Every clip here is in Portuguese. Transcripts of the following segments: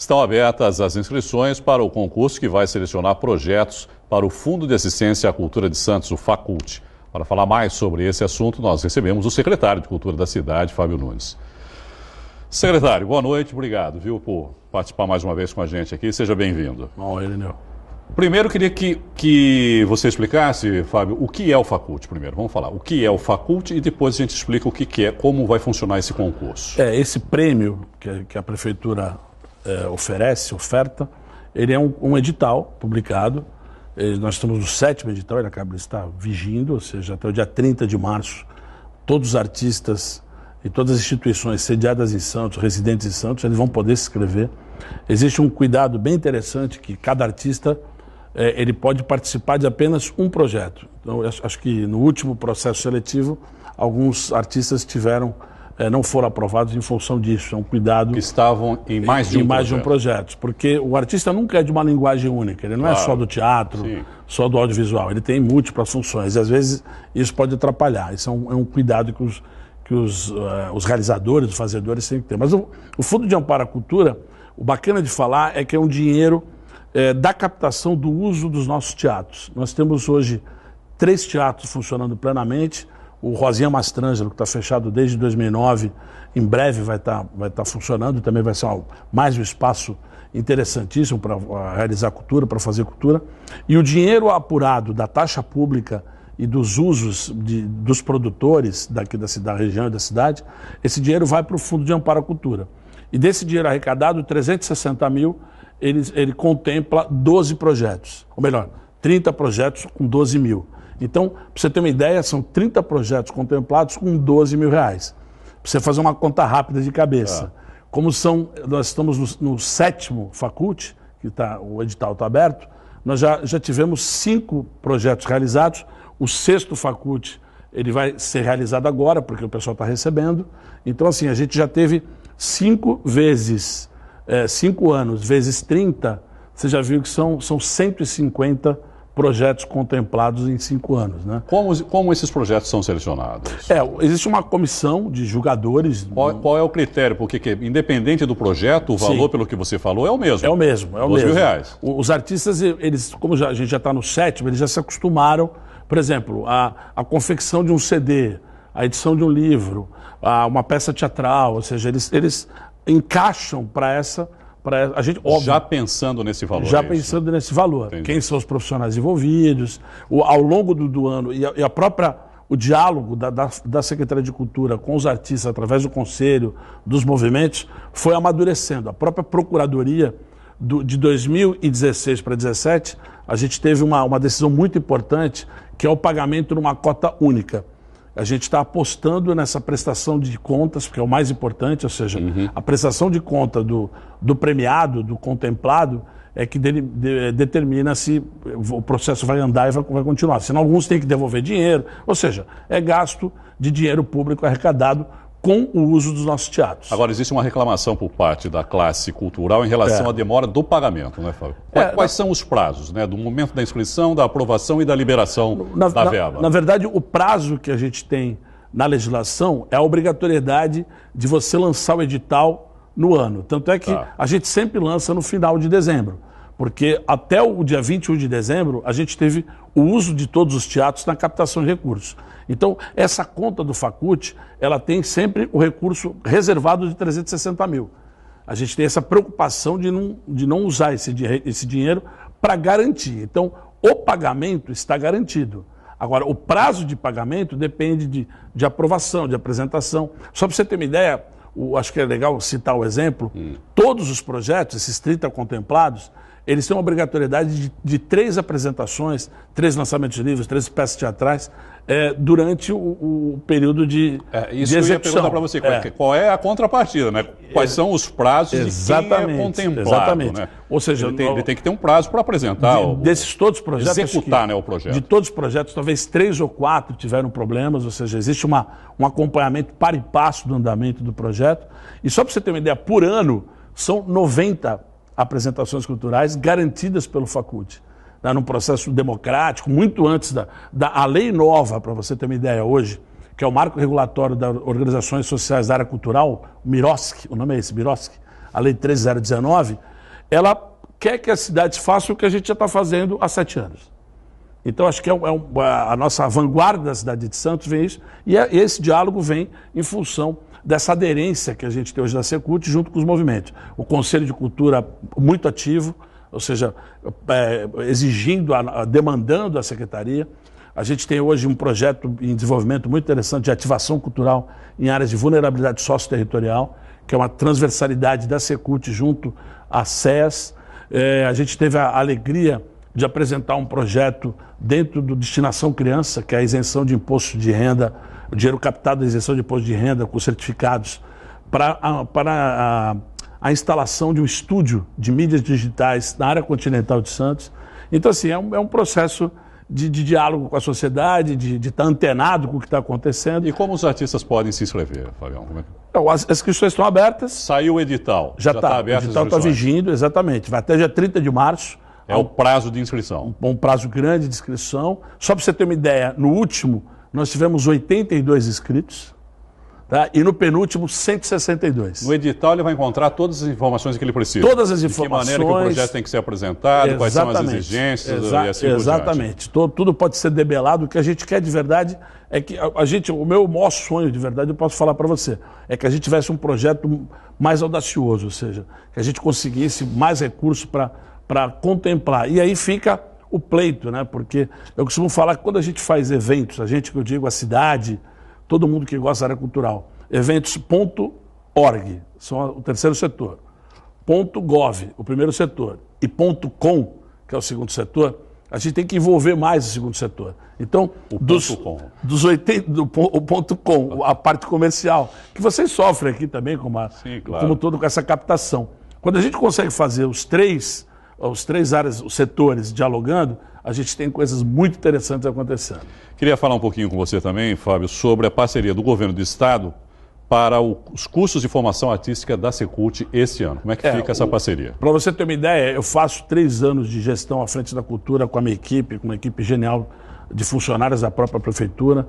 Estão abertas as inscrições para o concurso que vai selecionar projetos para o Fundo de Assistência à Cultura de Santos, o FACULT. Para falar mais sobre esse assunto, nós recebemos o secretário de Cultura da cidade, Fábio Nunes. Secretário, boa noite, obrigado, por participar mais uma vez com a gente aqui. Seja bem-vindo. Bom, Irineu. Primeiro, queria que você explicasse, Fábio, o que é o FACULT primeiro. Vamos falar o que é o FACULT e depois a gente explica o que é, como vai funcionar esse concurso. Esse prêmio que a Prefeitura oferta, ele é um edital publicado. Nós estamos no 7º edital, ele acaba de estar vigindo, ou seja, até o dia 30 de março, todos os artistas e todas as instituições sediadas em Santos, residentes em Santos, eles vão poder se inscrever. Existe um cuidado bem interessante que cada artista ele pode participar de apenas um projeto. Então, acho que no último processo seletivo, alguns artistas não foram aprovados em função disso. É um cuidado... Que estavam em mais de um projeto. Porque o artista nunca é de uma linguagem única. Ele não é só do teatro, só do audiovisual. Ele tem múltiplas funções. E às vezes isso pode atrapalhar. Isso é um cuidado que os realizadores, os fazedores têm que ter. Mas o Fundo de Amparo à Cultura, o bacana de falar é que é um dinheiro da captação do uso dos nossos teatros. Nós temos hoje 3 teatros funcionando plenamente. O Rosinha Mastrangelo, que está fechado desde 2009, em breve vai estar funcionando, também vai ser mais um espaço interessantíssimo para realizar cultura, para fazer cultura. E o dinheiro apurado da taxa pública e dos usos dos produtores daqui da região e da cidade, esse dinheiro vai para o Fundo de Amparo à Cultura. E desse dinheiro arrecadado, 360 mil, ele contempla 12 projetos, ou melhor, 30 projetos com 12 mil. Então, para você ter uma ideia, são 30 projetos contemplados com 12 mil reais. Para você fazer uma conta rápida de cabeça. Nós estamos no 7º FACULT, o edital está aberto, nós já tivemos 5 projetos realizados. O 6º FACULT ele vai ser realizado agora, porque o pessoal está recebendo. Então, assim, a gente já teve 5 anos vezes 30, você já viu que são 150 projetos contemplados em 5 anos, né? Como esses projetos são selecionados? Existe uma comissão de julgadores. Qual é o critério? Porque independente do projeto, o valor, pelo que você falou, é o mesmo. É o mesmo. 12 mil reais. Os artistas, como a gente já está no 7º, eles já se acostumaram, por exemplo, a confecção de um CD, a edição de um livro, uma peça teatral, ou seja, eles encaixam para a gente, óbvio, já pensando nesse valor. Já pensando nesse valor. Entendi. Quem são os profissionais envolvidos, ao longo do ano, e o diálogo da Secretaria de Cultura com os artistas, através do Conselho, dos movimentos, foi amadurecendo. A própria Procuradoria, de 2016 para 2017, a gente teve uma decisão muito importante, que é o pagamento numa cota única. A gente está apostando nessa prestação de contas, porque é o mais importante, ou seja, a prestação de conta do premiado, do contemplado, é que determina se o processo vai andar e vai continuar. Senão alguns têm que devolver dinheiro, ou seja, é gasto de dinheiro público arrecadado com o uso dos nossos teatros. Agora, existe uma reclamação por parte da classe cultural em relação à demora do pagamento, né, Fábio? Quais são os prazos, né, do momento da inscrição, da aprovação e da liberação da verba? Na verdade, o prazo que a gente tem na legislação é a obrigatoriedade de você lançar o edital no ano. Tanto é que a gente sempre lança no final de dezembro, porque até o dia 21 de dezembro a gente teve o uso de todos os teatros na captação de recursos. Então, essa conta do FACULT, ela tem sempre o recurso reservado de 360 mil. A gente tem essa preocupação de não usar esse dinheiro para garantir. Então, o pagamento está garantido. Agora, o prazo de pagamento depende de aprovação, de apresentação. Só para você ter uma ideia, acho que é legal citar o exemplo, todos os projetos, esses 30 contemplados, eles têm uma obrigatoriedade de 3 apresentações, 3 lançamentos de livros, 3 peças teatrais, durante o período de isso execução. Eu ia perguntar para você, qual é a contrapartida, né? Quais são os prazos de quem é contemplado? Exatamente. Né? Ou seja, ele tem que ter um prazo para apresentar, desses todos os projetos, executar, né, o projeto. De todos os projetos, talvez 3 ou 4 tiveram problemas, ou seja, existe um acompanhamento par e passo do andamento do projeto. E só para você ter uma ideia, por ano, são 90 apresentações culturais garantidas pelo FACULT, num processo democrático, muito antes da lei nova, para você ter uma ideia hoje, que é o Marco Regulatório das Organizações Sociais da Área Cultural, o MIROSC, o nome é esse, MIROSC, a Lei 13019, ela quer que as cidades façam o que a gente já está fazendo há 7 anos. Então, acho que a nossa vanguarda da cidade de Santos vem isso, e esse diálogo vem em função dessa aderência que a gente tem hoje da Secult junto com os movimentos. O Conselho de Cultura muito ativo, ou seja, exigindo, demandando a Secretaria. A gente tem hoje um projeto em desenvolvimento muito interessante de ativação cultural em áreas de vulnerabilidade socioterritorial, que é uma transversalidade da Secult junto à SES. A gente teve a alegria de apresentar um projeto dentro do Destinação Criança, que é a isenção de imposto de renda, o dinheiro captado da isenção de imposto de renda com certificados, para a instalação de um estúdio de mídias digitais na área continental de Santos. Então, assim, é um processo de diálogo com a sociedade, de estar antenado com o que está acontecendo. E como os artistas podem se inscrever, Fabião? Como é que... Então, as inscrições estão abertas. Saiu o edital. Já está aberto. O edital está vigindo, exatamente. Vai até dia 30 de março. É o prazo de inscrição. Um prazo grande de inscrição. Só para você ter uma ideia, no último nós tivemos 82 inscritos, tá? E no penúltimo 162. No edital ele vai encontrar todas as informações que ele precisa. Todas as informações. De que maneira que o projeto tem que ser apresentado, quais são as exigências e assim exatamente. Tudo pode ser debelado. O que a gente quer de verdade é que o meu maior sonho de verdade, eu posso falar para você, é que a gente tivesse um projeto mais audacioso, ou seja, que a gente conseguisse mais recursos para contemplar. E aí fica o pleito, né? Porque eu costumo falar que quando a gente faz eventos, que eu digo a cidade, todo mundo que gosta da área cultural, eventos.org, são o terceiro setor, .gov, o primeiro setor, e .com, que é o segundo setor, a gente tem que envolver mais o segundo setor. Então, o .com, a parte comercial, que vocês sofrem aqui também, como todo com essa captação. Quando a gente consegue fazer os três áreas, os setores dialogando, a gente tem coisas muito interessantes acontecendo. Queria falar um pouquinho com você também, Fábio, sobre a parceria do Governo do Estado para os cursos de formação artística da Secult este ano. Como é que fica essa parceria? Para você ter uma ideia, eu faço 3 anos de gestão à frente da cultura com a minha equipe, com uma equipe genial de funcionários da própria prefeitura.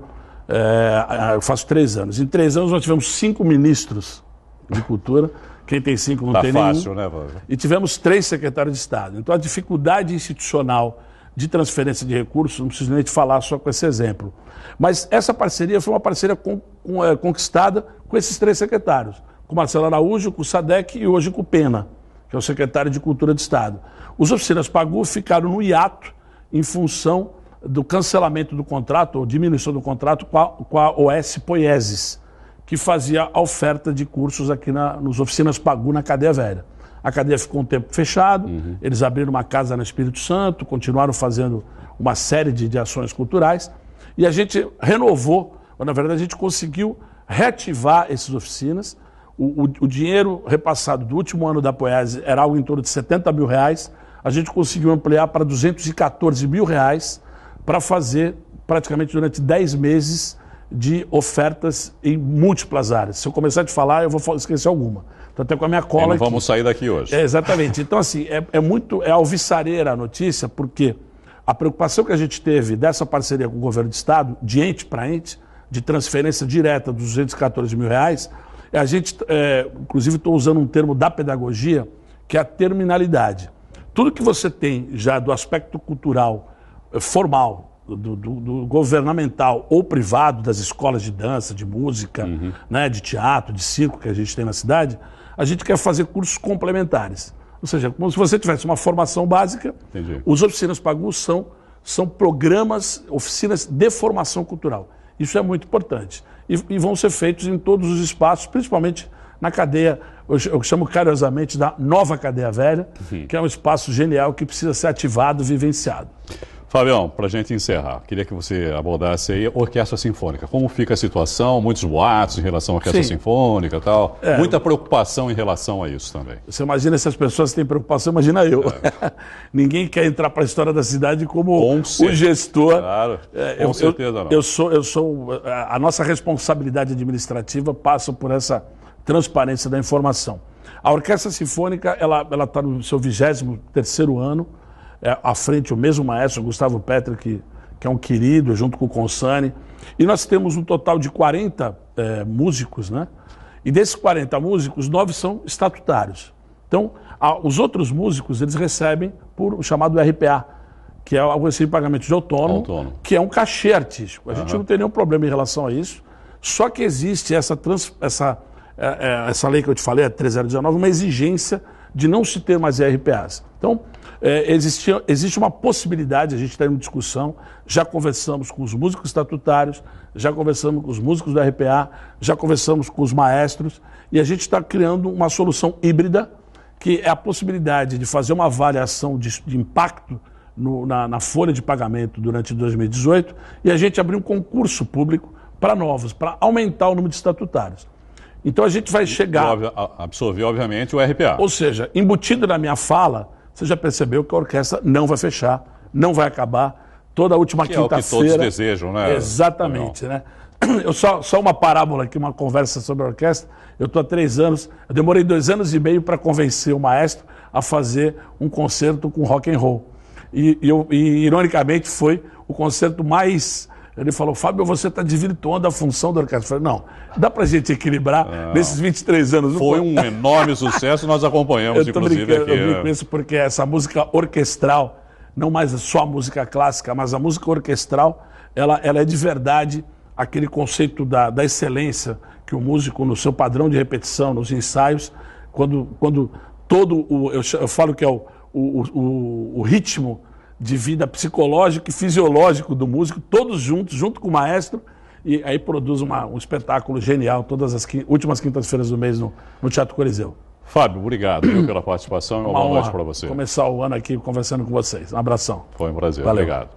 Eu faço 3 anos. Em 3 anos nós tivemos 5 ministros de cultura. Quem tem 5 não tem fácil, nenhum. Né, e tivemos 3 secretários de Estado. Então a dificuldade institucional de transferência de recursos, não preciso nem te falar só com esse exemplo. Mas essa parceria foi uma parceria conquistada com esses 3 secretários. Com Marcelo Araújo, com o SADEC e hoje com o Pena, que é o secretário de Cultura de Estado. Os oficinas Pagu ficaram no hiato em função do cancelamento do contrato, ou diminuição do contrato com a OS Poieses, que fazia a oferta de cursos aqui nos oficinas Pagu, na Cadeia Velha. A cadeia ficou um tempo fechado, eles abriram uma casa no Espírito Santo, continuaram fazendo uma série de ações culturais, e a gente renovou, ou, na verdade a gente conseguiu reativar essas oficinas. O dinheiro repassado do último ano da Poiese era algo em torno de R$70 mil, a gente conseguiu ampliar para R$214 mil para fazer praticamente durante 10 meses de ofertas em múltiplas áreas. Se eu começar a te falar, eu vou esquecer alguma. Estou até com a minha cola não aqui. Vamos sair daqui hoje. Exatamente. Então, assim, é alvissareira a notícia, porque a preocupação que a gente teve dessa parceria com o governo do Estado, de ente para ente, de transferência direta dos R$214 mil, a gente, inclusive estou usando um termo da pedagogia, que é a terminalidade. Tudo que você tem já do aspecto cultural formal, do governamental ou privado, das escolas de dança, de música, né, de teatro, de circo que a gente tem na cidade, a gente quer fazer cursos complementares. Ou seja, como se você tivesse uma formação básica. Entendi. Os oficinas Pagu são programas, oficinas de formação cultural. Isso é muito importante. E vão ser feitos em todos os espaços, principalmente na cadeia, eu chamo carinhosamente da nova Cadeia Velha, que é um espaço genial que precisa ser ativado, vivenciado. Fabião, para a gente encerrar, queria que você abordasse aí a Orquestra Sinfônica. Como fica a situação? Muitos boatos em relação à Orquestra Sinfônica e tal. Muita preocupação em relação a isso também. Você imagina se as pessoas têm preocupação, imagina eu. Ninguém quer entrar para a história da cidade como o gestor. Claro, com certeza não. A nossa responsabilidade administrativa passa por essa transparência da informação. A Orquestra Sinfônica, ela está no seu 23º ano, à frente o mesmo maestro, Gustavo Petra, que é um querido, junto com o Consani. E nós temos um total de 40 músicos, né? E desses 40 músicos, 9 são estatutários. Então, os outros músicos, eles recebem por o chamado RPA, que é o recibo de pagamento de autônomo, que é um cachê artístico. A gente não tem nenhum problema em relação a isso, só que existe essa lei que eu te falei, a 3019, uma exigência de não se ter mais RPAs. Então, existe uma possibilidade, a gente está em discussão, já conversamos com os músicos estatutários, já conversamos com os músicos do RPA, já conversamos com os maestros, e a gente está criando uma solução híbrida, que é a possibilidade de fazer uma avaliação de impacto na folha de pagamento durante 2018 e a gente abrir um concurso público para novos, para aumentar o número de estatutários. Então a gente vai chegar... Absorver, obviamente, o RPA. Ou seja, embutido na minha fala, você já percebeu que a orquestra não vai fechar, não vai acabar. Toda a última quinta-feira... É o que todos desejam, né? Exatamente, né? Só uma parábola aqui, uma conversa sobre a orquestra. Eu estou há 3 anos, eu demorei 2 anos e meio para convencer o maestro a fazer um concerto com rock and roll. E ironicamente, foi o concerto mais... Ele falou, Fábio, você está desvirtuando a função da orquestra. Eu falei, não, dá para a gente equilibrar nesses 23 anos. Foi um enorme sucesso, nós acompanhamos, inclusive, aqui. Eu brinco com isso porque essa música orquestral, não mais só a música clássica, mas a música orquestral, ela é de verdade aquele conceito da excelência que o músico, no seu padrão de repetição, nos ensaios, quando todo eu falo que é o ritmo de vida psicológico e fisiológico do músico, todos juntos, junto com o maestro, e aí produz um espetáculo genial todas as últimas quintas-feiras do mês no Teatro Coliseu. Fábio, obrigado pela participação e uma boa noite para você. Começar o ano aqui conversando com vocês. Um abração. Foi um prazer. Valeu. Obrigado.